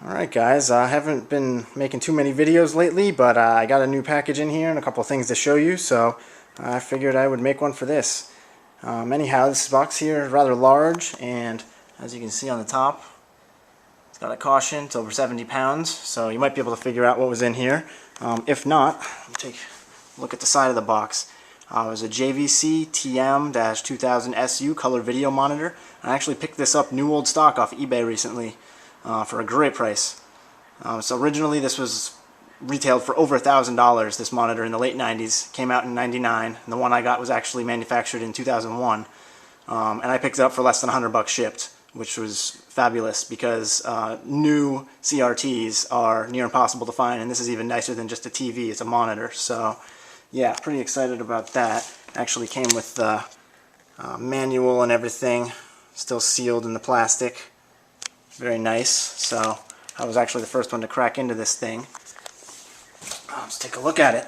Alright guys, I haven't been making too many videos lately, but I got a new package in here and a couple of things to show you, so I figured I would make one for this. Anyhow, this box here is rather large, and as you can see on the top, it's got a caution, it's over 70 pounds, so you might be able to figure out what was in here. If not, take a look at the side of the box. It was a JVC TM-2000SU color video monitor. I actually picked this up new old stock off eBay recently. For a great price. So originally this was retailed for over $1,000, this monitor, in the late 90s. Came out in 99, and the one I got was actually manufactured in 2001. And I picked it up for less than $100 shipped, which was fabulous because new CRTs are near impossible to find, and this is even nicer than just a TV, it's a monitor. So yeah, pretty excited about that. Actually came with the manual and everything, still sealed in the plastic. Very nice. So I was actually the first one to crack into this thing. Let's take a look at it.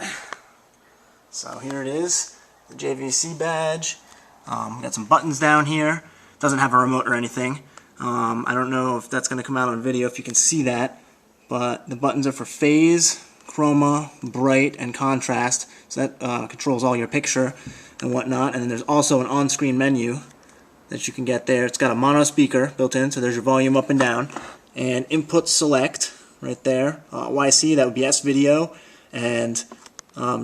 So here it is, the JVC badge. Got some buttons down here. Doesn't have a remote or anything. I don't know if that's going to come out on video if you can see that, but the buttons are for phase, chroma, bright, and contrast. So that controls all your picture and whatnot. And then there's also an on-screen menu that you can get there. It's got a mono speaker built in, so there's your volume up and down, and input select right there. YC, that would be S-video, and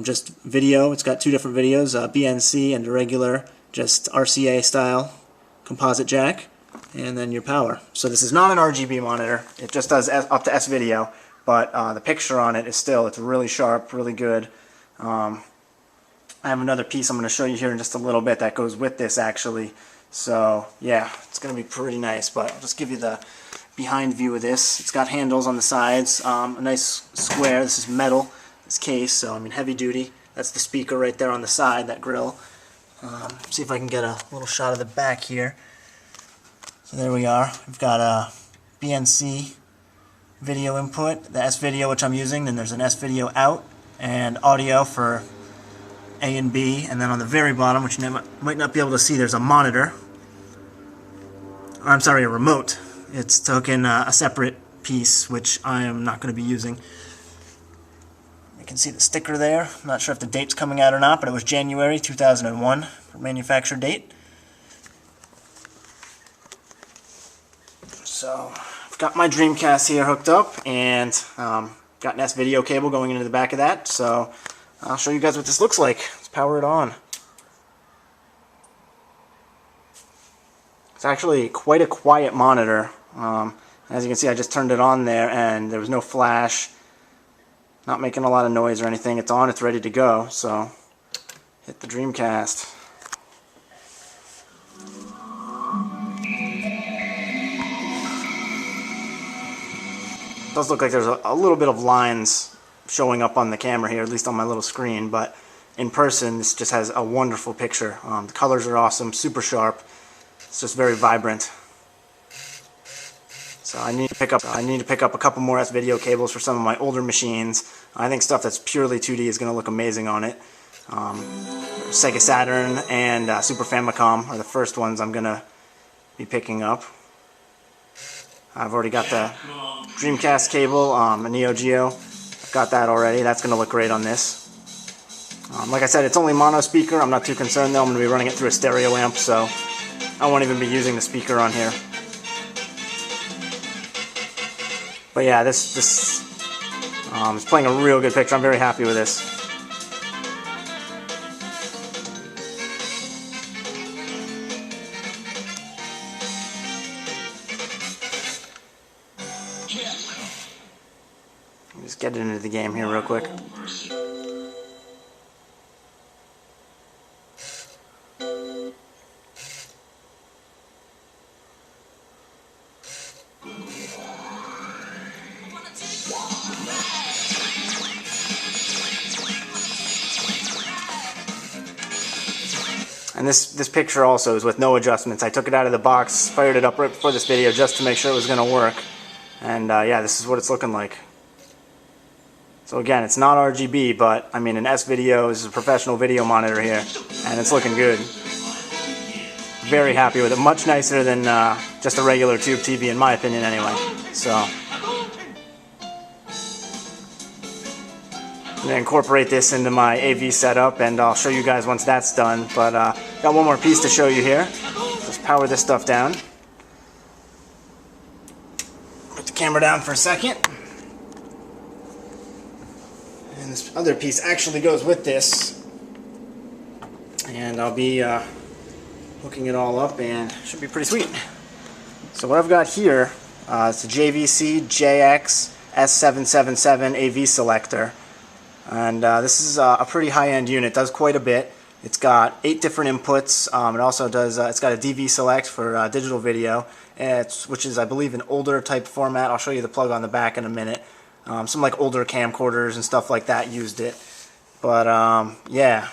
just video. It's got two different videos, BNC and a regular, just RCA style composite jack, and then your power. So this is not an RGB monitor. It just does up to S-video, but the picture on it is still, it's really sharp, really good. I have another piece I'm going to show you here in just a little bit that goes with this actually. So yeah, it's going to be pretty nice, but I'll just give you the behind view of this. It's got handles on the sides, a nice square. This is metal, this case, so I mean heavy duty. That's the speaker right there on the side, that grill. See if I can get a little shot of the back here. So there we are. We've got a BNC video input, the S-video which I'm using, then there's an S-video out, and audio for A and B, and then on the very bottom, which you might not be able to see, there's a monitor. I'm sorry, a remote. It's took in a separate piece, which I am not going to be using. You can see the sticker there. I'm not sure if the date's coming out or not, but it was January 2001 for manufacture date. So I've got my Dreamcast here hooked up, and got an S-video cable going into the back of that. So I'll show you guys what this looks like. Let's power it on. It's actually quite a quiet monitor. As you can see, I just turned it on there and there was no flash. Not making a lot of noise or anything. It's on, it's ready to go. So hit the Dreamcast. It does look like there's a little bit of lines showing up on the camera here, at least on my little screen, but in person this just has a wonderful picture. The colors are awesome, super sharp. It's just very vibrant. So I need to pick up a couple more S-video cables for some of my older machines. I think stuff that's purely 2D is going to look amazing on it. Sega Saturn and Super Famicom are the first ones I'm going to be picking up. I've already got the Dreamcast cable, a Neo Geo. Got that already. That's going to look great on this. Like I said, it's only mono speaker. I'm not too concerned though. I'm going to be running it through a stereo amp, so I won't even be using the speaker on here. But yeah, this is playing a real good picture. I'm very happy with this. Just get into the game here real quick. And this picture also is with no adjustments. I took it out of the box, fired it up right before this video just to make sure it was going to work. And yeah, this is what it's looking like. So again, it's not RGB, but I mean an S-video is a professional video monitor here, and it's looking good. Very happy with it. Much nicer than just a regular tube TV in my opinion anyway. So I'm going to incorporate this into my AV setup, and I'll show you guys once that's done. But got one more piece to show you here. Let's power this stuff down. Put the camera down for a second. And this other piece actually goes with this. And I'll be hooking it all up, and it should be pretty sweet. So what I've got here is the JVC JX-S777 AV selector. And this is a pretty high-end unit. It does quite a bit. It's got 8 different inputs. It also does. It's got a DV select for digital video, which is, I believe, an older type format. I'll show you the plug on the back in a minute. Some like older camcorders and stuff like that used it. But yeah,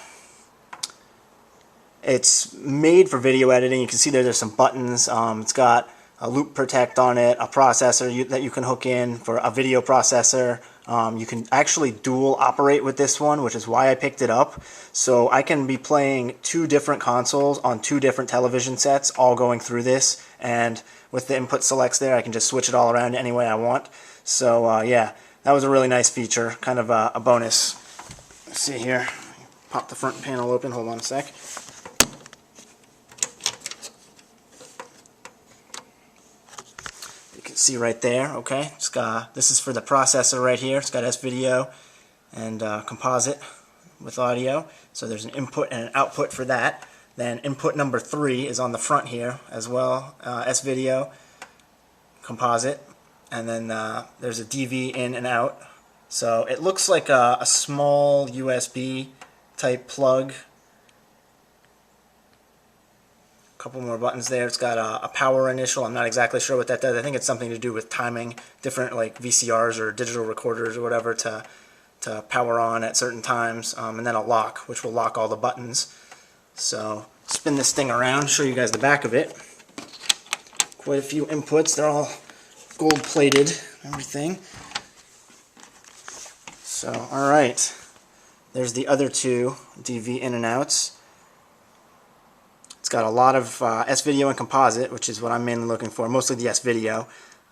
it's made for video editing. You can see there's some buttons. It's got a loop protect on it, a processor that you can hook in for a video processor. You can actually dual operate with this one, which is why I picked it up. So I can be playing 2 different consoles on 2 different television sets, all going through this. And with the input selects there, I can just switch it all around any way I want. So yeah, that was a really nice feature, kind of a bonus. Let's see here. Pop the front panel open. Hold on a sec. See right there, okay? It's got, this is for the processor right here. It's got S-video and composite with audio. So there's an input and an output for that. Then input number 3 is on the front here as well. S-video, composite, and then there's a DV in and out. So it looks like a small USB type plug. Couple more buttons there. It's got a power initial. I'm not exactly sure what that does. I think it's something to do with timing different like VCRs or digital recorders or whatever to power on at certain times, and then a lock, which will lock all the buttons. So spin this thing around, show you guys the back of it. Quite a few inputs. They're all gold plated, everything. So alright, there's the other 2 DV in and outs. It's got a lot of S-video and composite, which is what I'm mainly looking for, mostly the S-video.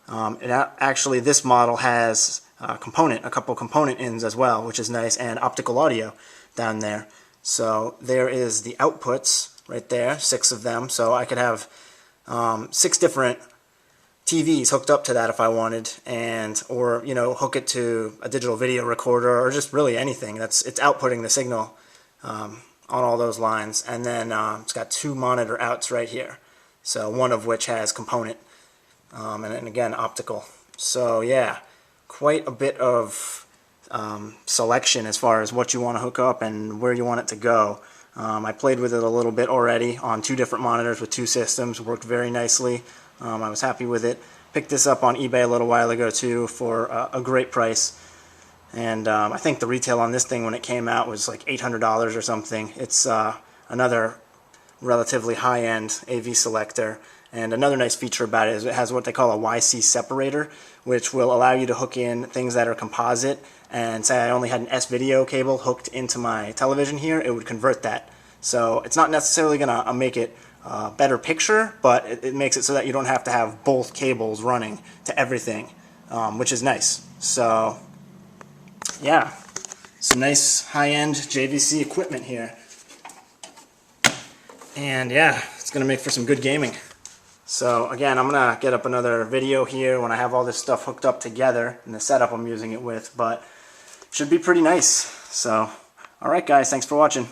Actually, this model has a couple component ins as well, which is nice, and optical audio down there. So there is the outputs right there, 6 of them. So I could have 6 different TVs hooked up to that if I wanted, or you know, hook it to a digital video recorder, or just really anything. It's outputting the signal on all those lines. And then it's got 2 monitor outs right here, so one of which has component, and then again optical. So yeah, quite a bit of selection as far as what you want to hook up and where you want it to go. I played with it a little bit already on 2 different monitors with 2 systems. Worked very nicely. I was happy with it. Picked this up on eBay a little while ago too for a great price. And I think the retail on this thing when it came out was like $800 or something. It's another relatively high-end AV selector. And another nice feature about it is it has what they call a YC separator, which will allow you to hook in things that are composite. And say I only had an S-video cable hooked into my television here, it would convert that. So it's not necessarily going to make it a better picture, but it makes it so that you don't have to have both cables running to everything, which is nice. So yeah, some nice high-end JVC equipment here. And yeah, it's going to make for some good gaming. So again, I'm going to get up another video here when I have all this stuff hooked up together and the setup I'm using it with, but it should be pretty nice. So, alright guys, thanks for watching.